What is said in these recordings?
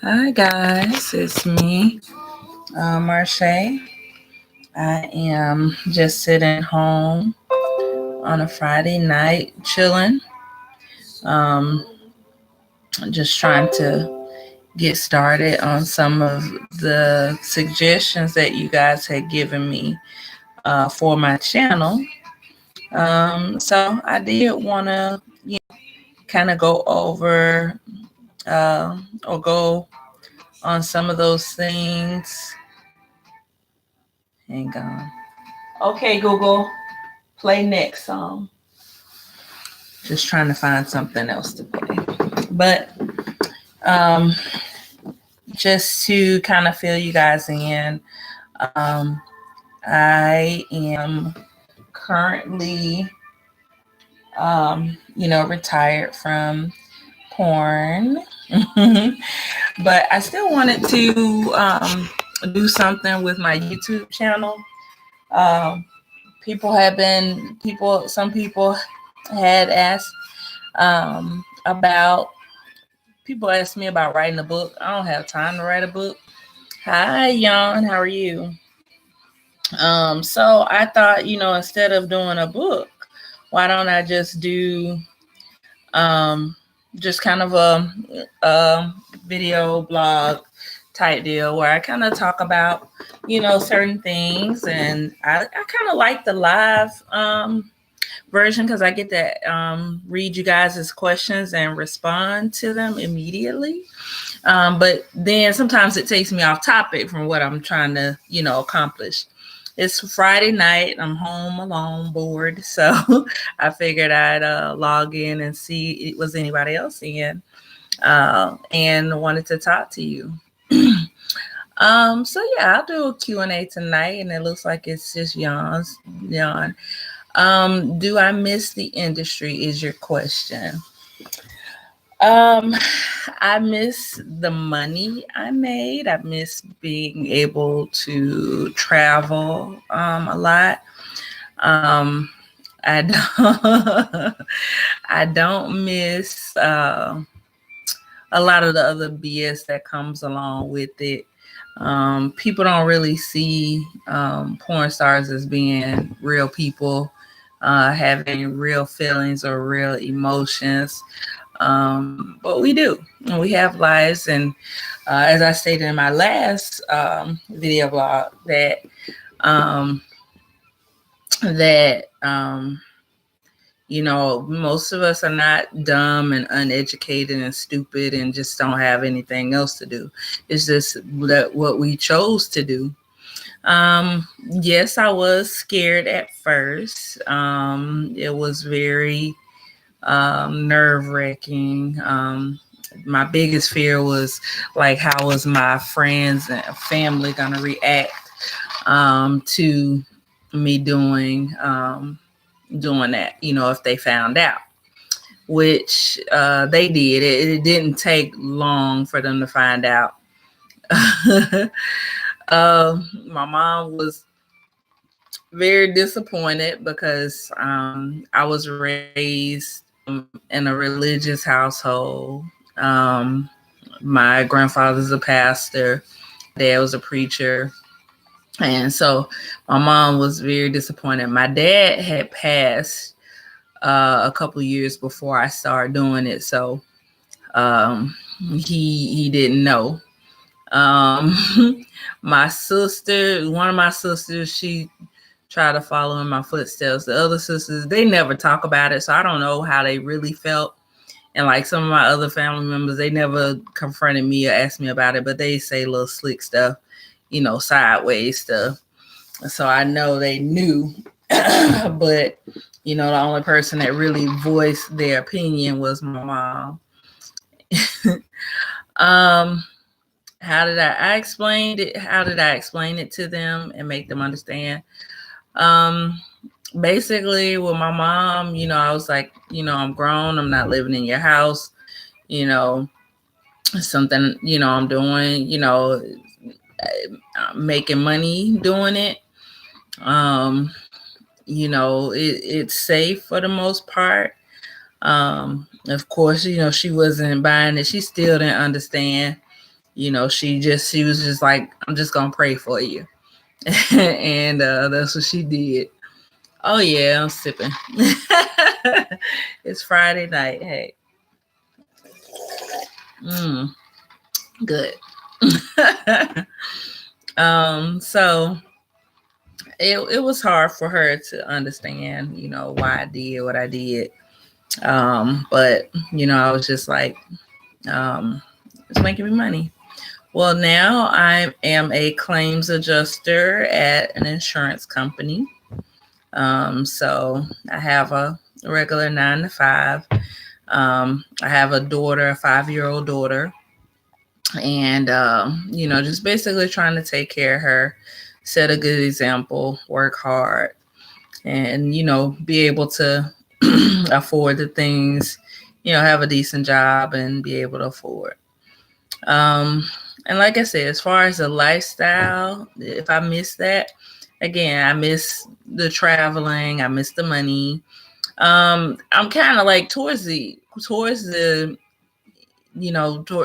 Hi guys, it's me, Marshae. I am just sitting home on a Friday night, chilling. Um, just trying to get started on some of the suggestions that you guys had given me for my channel. So I did want to, kind of go over or go on some of those things. Hang on. Okay, Google, play next song. Just trying to find something else to play. But um, just to kind of fill you guys in, um, I am currently, retired from porn. But I still wanted to do something with my YouTube channel. Um, some people had asked about, people ask me about writing a book. I don't have time to write a book. Hi, Jan, how are you? So I thought, instead of doing a book, why don't I just do just kind of a video blog type deal where I kind of talk about, certain things. And I kind of like the live version because I get to read you guys' questions and respond to them immediately. But then sometimes it takes me off topic from what I'm trying to, accomplish. It's Friday night. I'm home alone, bored. So I figured I'd log in and see was anybody else in and wanted to talk to you. So yeah, I'll do a Q&A tonight, and it looks like it's just Jan. Do I miss the industry is your question. I miss the money I made. I miss being able to travel a lot. I don't, I don't miss a lot of the other BS that comes along with it. People don't really see porn stars as being real people, having real feelings or real emotions. But we do. We have lives. And as I stated in my last video blog, um, that most of us are not dumb and uneducated and stupid and just don't have anything else to do. It's just that what we chose to do. Yes, I was scared at first. It was very nerve-wracking. My biggest fear was like, how was my friends and family going to react to me doing that, if they found out, which they did. It didn't take long for them to find out. My mom was very disappointed because I was raised in a religious household. My grandfather's a pastor, dad was a preacher. And so my mom was very disappointed. My dad had passed a couple years before I started doing it. So he didn't know. My sister, one of my sisters, she tried to follow in my footsteps. The other sisters, they never talk about it. So I don't know how they really felt. And like some of my other family members, they never confronted me or asked me about it, but they say little slick stuff, sideways stuff. So I know they knew, but the only person that really voiced their opinion was my mom. How did I explained it? How did I explain it to them and make them understand? Basically with my mom, I was like, I'm grown. I'm not living in your house. Something, I'm doing, I'm making money doing it. it's safe for the most part. Of course, she wasn't buying it. She still didn't understand. She was just like, I'm just gonna pray for you. And that's what she did. Oh yeah, I'm sipping. It's Friday night. Hey. Good. So it was hard for her to understand, why I did what I did. But I was just like, it's making me money. Well, now I am a claims adjuster at an insurance company. So I have a regular 9 to 5. I have a daughter, a 5-year-old daughter, and just basically trying to take care of her, set a good example, work hard, and be able to afford the things, have a decent job and be able to afford. And like I said, as far as the lifestyle, if I miss that, again, I miss the traveling, I miss the money. I'm kind of like towards the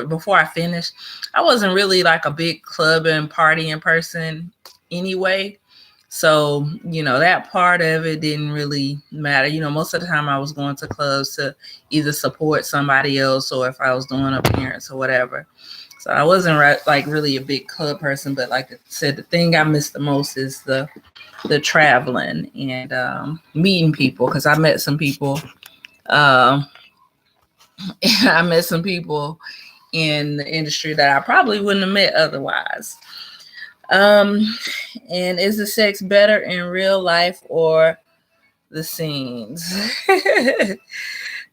before I finished, I wasn't really like a big club and partying person anyway. So, that part of it didn't really matter. Most of the time I was going to clubs to either support somebody else or if I was doing appearance or whatever. So I wasn't like really a big club person, but like I said, the thing I miss the most is the traveling and meeting people, because I met some people. I met some people in the industry that I probably wouldn't have met otherwise. And is the sex better in real life or the scenes?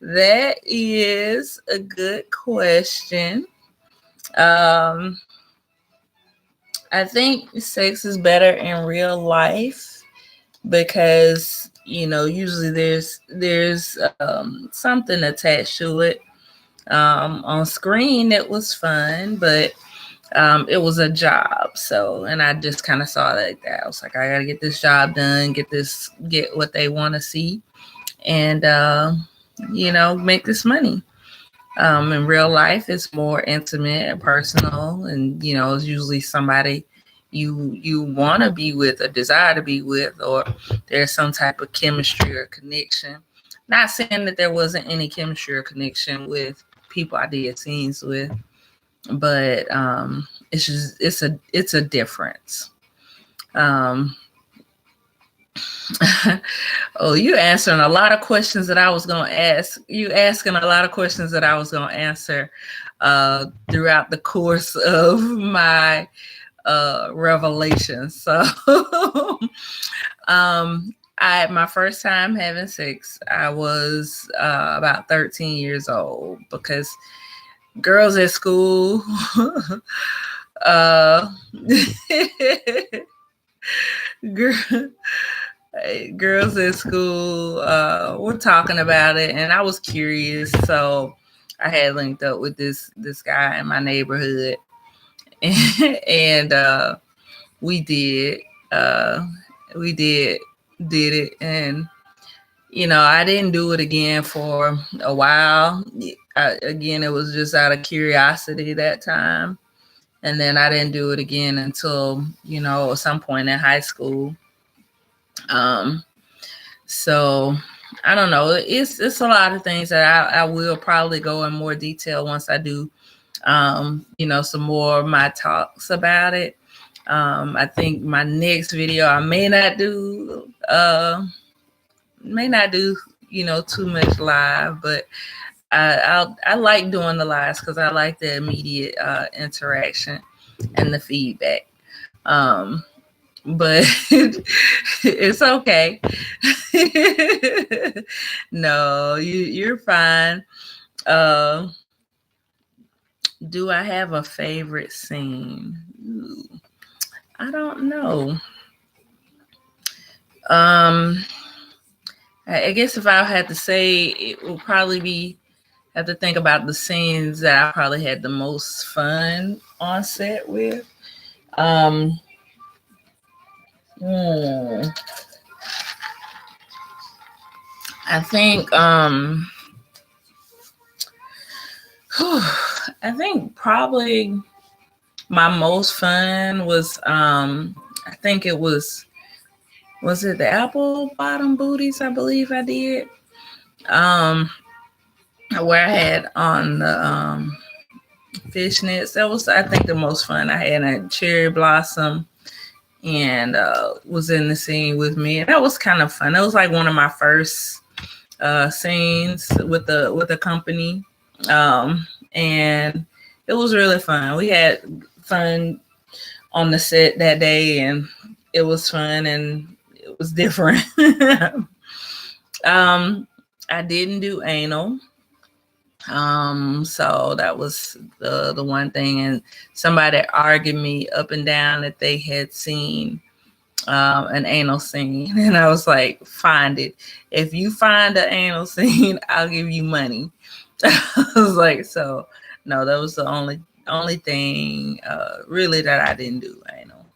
That is a good question. I think sex is better in real life because usually there's something attached to it. On screen it was fun, but it was a job. So, and I just kind of saw it like that. I was like, I gotta get this job done, get what they want to see, and make this money. In real life, it's more intimate and personal, and it's usually somebody you want to be with or desire to be with, or there's some type of chemistry or connection. Not saying that there wasn't any chemistry or connection with people I did scenes with, but it's a difference. Oh, you answering a lot of questions that I was going to ask. You asking a lot of questions that I was going to answer throughout the course of my revelation. So, my first time having sex, I was about 13 years old, because girls at school, girls at school were talking about it, and I was curious, so I had linked up with this guy in my neighborhood, and we did it, and I didn't do it again for a while. Again, it was just out of curiosity that time, and then I didn't do it again until at some point in high school. So I don't know. It's a lot of things that I will probably go in more detail once I do, some more of my talks about it. I think my next video I may not do too much live, but I like doing the lives because I like the immediate interaction and the feedback. But it's okay. No, you're fine. Do I have a favorite scene? Ooh, I don't know. I guess if I had to say, it would probably be, have to think about the scenes that I probably had the most fun on set with. I think I think probably my most fun was I think it was it the apple bottom booties, I believe I did. Um where I had on the fishnets. That was I think the most fun I had. A cherry blossom and was in the scene with me. And that was kind of fun. That was like one of my first scenes with the company. And it was really fun. We had fun on the set that day, and it was fun and it was different. um, I didn't do anal. So that was the one thing, and somebody argued me up and down that they had seen an anal scene, and I was like, "Find it. If you find an anal scene, I'll give you money." I was like, "So, no, that was the only thing really that I didn't do anal."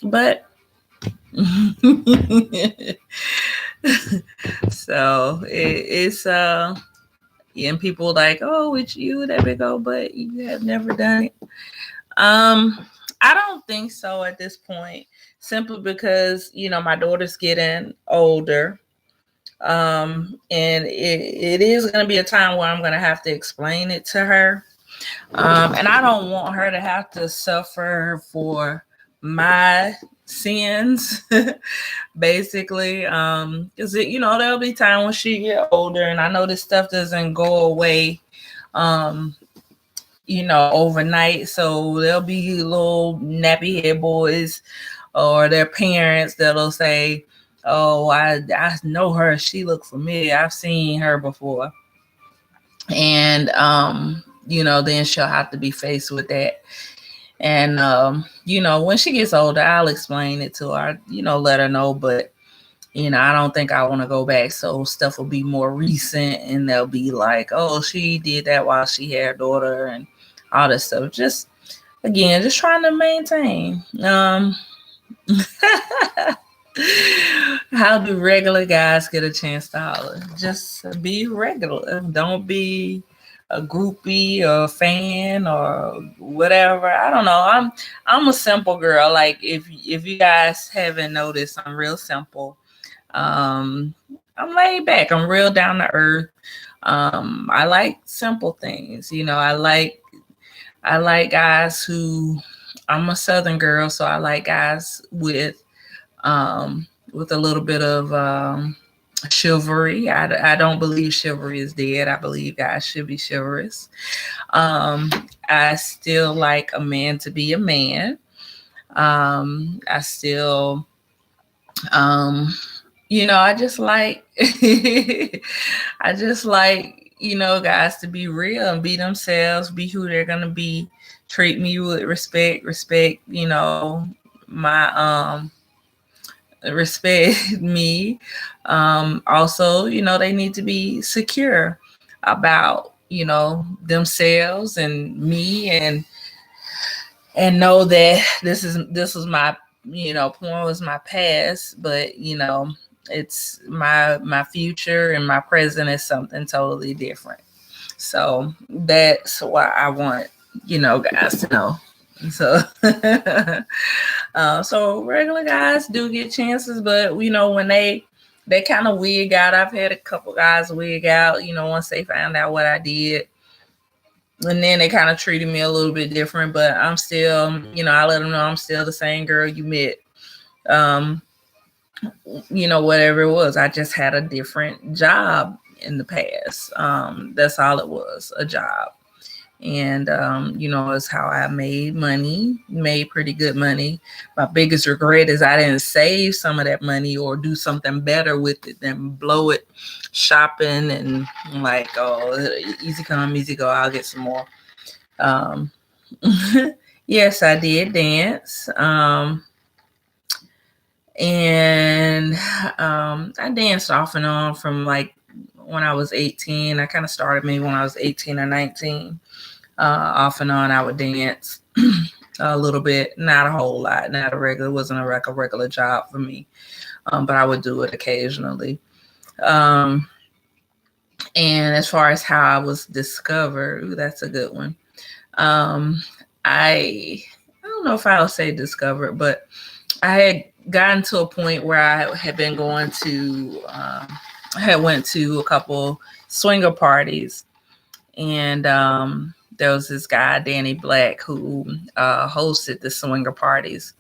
But so it's yeah, and people like, "Oh, it's you that big old butt. You have never done it." I don't think so at this point, simply because my daughter's getting older. And it is going to be a time where I'm going to have to explain it to her. And I don't want her to have to suffer for my sins, basically. Because there'll be time when she get older, and I know this stuff doesn't go away. Um, overnight. So there'll be little nappy head boys or their parents that'll say, "Oh, I know her. She looked familiar. I've seen her before." And then she'll have to be faced with that. And when she gets older, I'll explain it to her, let her know. But I don't think I want to go back. So stuff will be more recent, and they'll be like, "Oh, she did that while she had a daughter," and all this stuff. Just trying to maintain. How do regular guys get a chance to holler? Just be regular. Don't be a groupie or a fan or whatever. I don't know. I'm a simple girl. Like if you guys haven't noticed, I'm real simple. Um, I'm laid back. I'm real down to earth. I like simple things. I like guys who. I'm a Southern girl, so I like guys with a little bit of chivalry. I don't believe chivalry is dead. I believe guys should be chivalrous. I still like a man to be a man. I still, I just like, I just like, guys to be real and be themselves, be who they're going to be, treat me with respect, my, respect me. Also, they need to be secure about, themselves and me, and know that this was my, porn was my past, but it's my future, and my present is something totally different. So that's why I want, guys to know. So so regular guys do get chances, but when they kind of wig out. I've had a couple guys wig out, once they found out what I did. And then they kind of treated me a little bit different, but I'm still, I let them know I'm still the same girl you met. Um, whatever it was, I just had a different job in the past. That's all it was, a job. And it's how I made pretty good money. My biggest regret is I didn't save some of that money or do something better with it than blow it shopping and like, oh, easy come, easy go, I'll get some more. um yes, I did dance. And I danced off and on from like when I was 18. I kind of started maybe when I was 18 or 19. Off and on, I would dance a little bit, not a whole lot, not a regular. It wasn't a regular job for me. but I would do it occasionally. Um, and as far as how I was discovered, ooh, that's a good one. Um, I don't know if I'll say discovered, but I had gotten to a point where I had been going to, I had went to a couple swinger parties, and there was this guy, Danny Black, who hosted the swinger parties,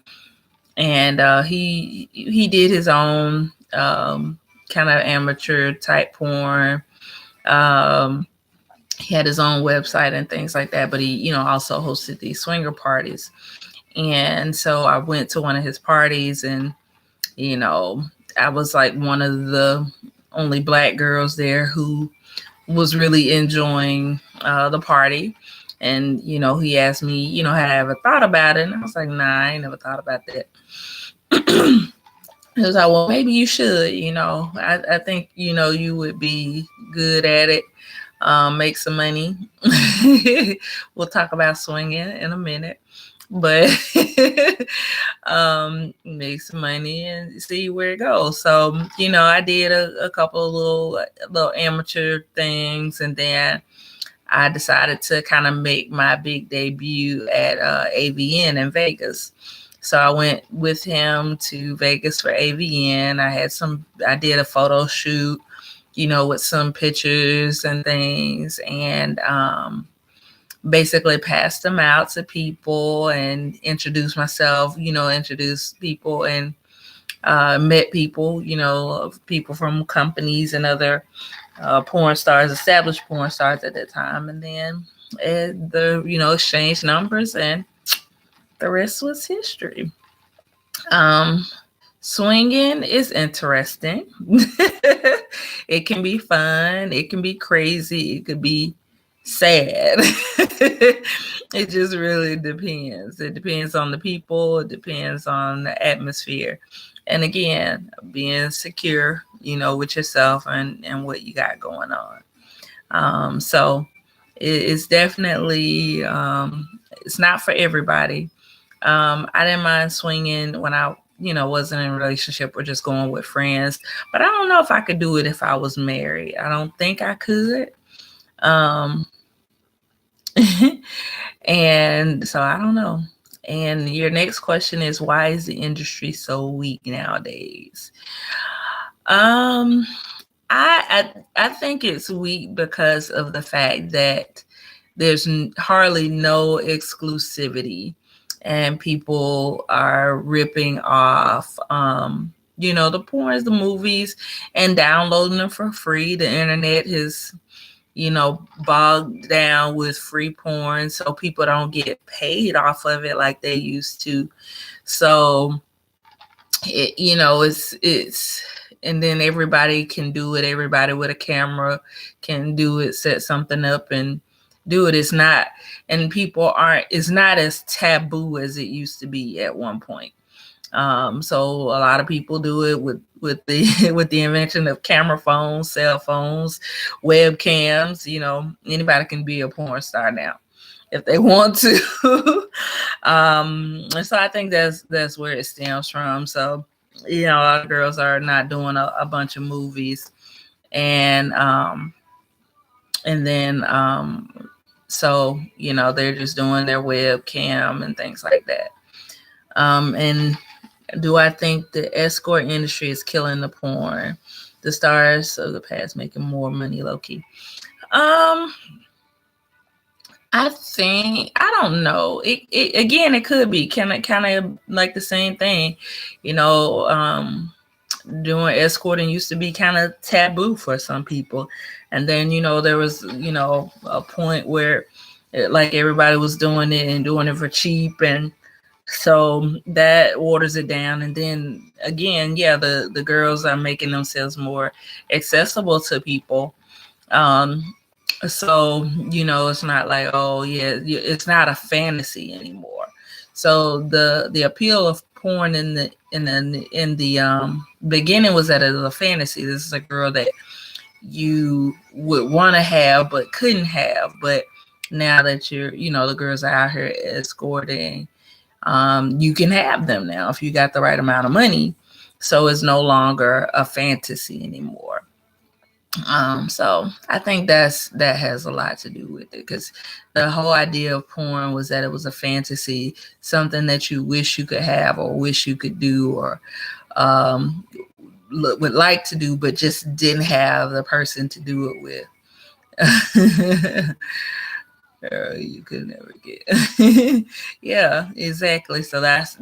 and he did his own kind of amateur type porn. Um, he had his own website and things like that, but he, also hosted these swinger parties. And so I went to one of his parties, and I was like one of the only Black girls there who was really enjoying the party. And he asked me, had I ever thought about it? And I was like, nah, I ain't never thought about that. He was like, well, maybe you should. I think you would be good at it. Make some money. We'll talk about swinging in a minute, but make some money and see where it goes. So I did a couple of little amateur things, and then I decided to kind of make my big debut at AVN in Vegas. So I went with him to Vegas for AVN. I did a photo shoot, with some pictures and things, and basically passed them out to people and introduced myself, introduced people, and met people, people from companies and other porn stars, established porn stars at that time. And then exchanged numbers, and the rest was history. Swinging is interesting. It can be fun. It can be crazy. It could be sad. It just really depends. It depends on the people. It depends on the atmosphere. And again, being secure, with yourself and what you got going on. So it's definitely, it's not for everybody. I didn't mind swinging when I, wasn't in a relationship or just going with friends, but I don't know if I could do it if I was married. I don't think I could. And so I don't know. And your next question is, why is the industry so weak nowadays? I think it's weak because of the fact that there's hardly no exclusivity, and people are ripping off, the porns, the movies, and downloading them for free. The internet has, bogged down with free porn, so people don't get paid off of it like they used to. So it's and then everybody can do it. Everybody with a camera can do it, set something up and do it. It's not as taboo as it used to be at one point. So a lot of people do it with the with the invention of camera phones, cell phones, webcams. Anybody can be a porn star now if they want to. And so I think that's where it stems from. So a lot of girls are not doing a bunch of movies, and then so they're just doing their webcam and things like that. And do I think the escort industry is killing the porn? The stars of the past making more money low key. I think, I don't know. It again, it could be kind of like the same thing. Doing escorting used to be kind of taboo for some people, and then there was a point where like everybody was doing it and doing it for cheap, and so that waters it down. And then again, the girls are making themselves more accessible to people. So it's not like, oh yeah, it's not a fantasy anymore. So the appeal of porn in the beginning was that it was a fantasy. This is a girl that you would want to have but couldn't have. But now that you're, the girls are out here escorting, you can have them now if you got the right amount of money. So it's no longer a fantasy anymore. So I think that has a lot to do with it, because the whole idea of porn was that it was a fantasy, something that you wish you could have or wish you could do, or um, would like to do, but just didn't have the person to do it with. You could never get. Yeah, exactly. So that's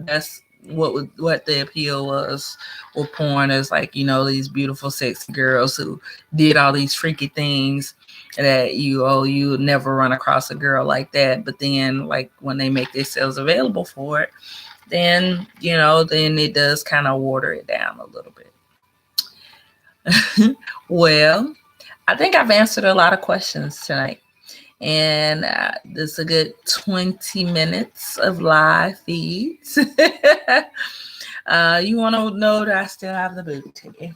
what the appeal was with porn, is like, these beautiful sexy girls who did all these freaky things that you would never run across a girl like that. But then, like, when they make themselves available for it, then it does kind of water it down a little bit. Well, I think I've answered a lot of questions tonight. And this is a good 20 minutes of live feeds. You want to know that I still have the booty ticket.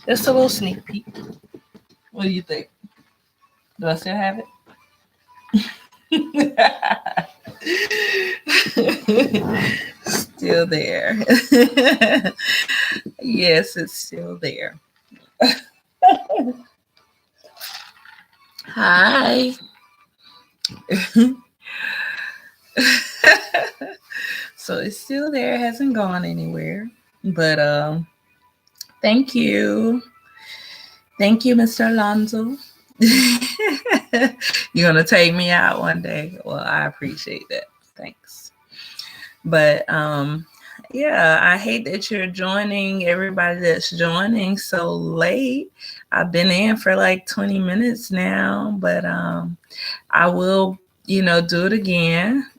Just a little sneak peek. What do you think? Do I still have it? Still there. Yes, it's still there. Hi. So it's still there, it hasn't gone anywhere. But thank you. Thank you, Mr. Alonzo. You're gonna take me out one day. Well, I appreciate that. Thanks. But yeah, I hate that you're joining, everybody that's joining so late. I've been in for like 20 minutes now, but I will, do it again.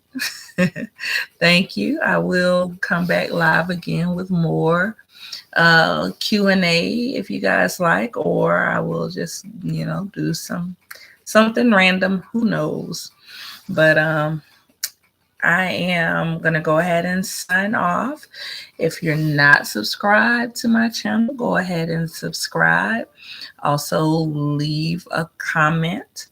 Thank you. I will come back live again with more Q&A if you guys like, or I will just, do something random, who knows. But I am going to go ahead and sign off. If you're not subscribed to my channel, go ahead and subscribe. Also, leave a comment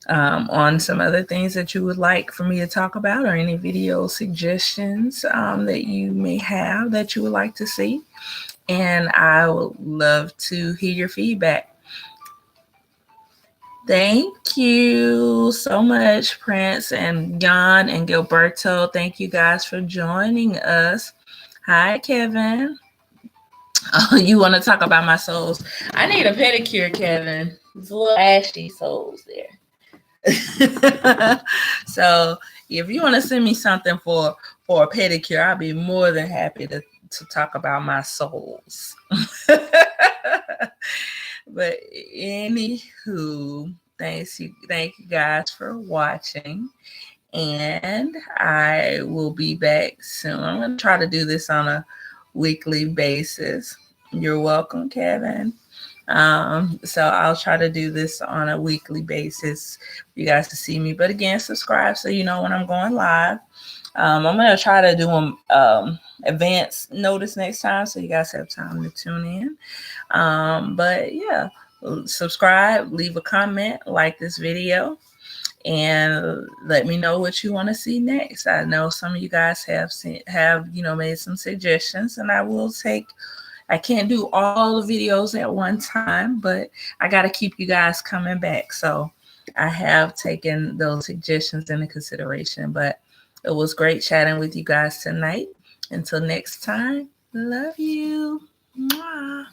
on some other things that you would like for me to talk about, or any video suggestions that you may have that you would like to see. And I would love to hear your feedback. Thank you so much, Prince and Jan and Gilberto. Thank you guys for joining us. Hi, Kevin. Oh, you want to talk about my soles? I need a pedicure, Kevin. There's little ashy soles there. So if you want to send me something for a pedicure, I'll be more than happy to talk about my soles. But anywho, thank you guys for watching, and I will be back soon. I'm going to try to do this on a weekly basis. You're welcome, Kevin. So I'll try to do this on a weekly basis for you guys to see me. But again, subscribe so you know when I'm going live. I'm going to try to do advance notice next time, so you guys have time to tune in. But yeah, subscribe, leave a comment, like this video, and let me know what you want to see next. I know some of you guys have made some suggestions, and I can't do all the videos at one time, but I got to keep you guys coming back. So I have taken those suggestions into consideration. But it was great chatting with you guys tonight. Until next time, love you. Mwah.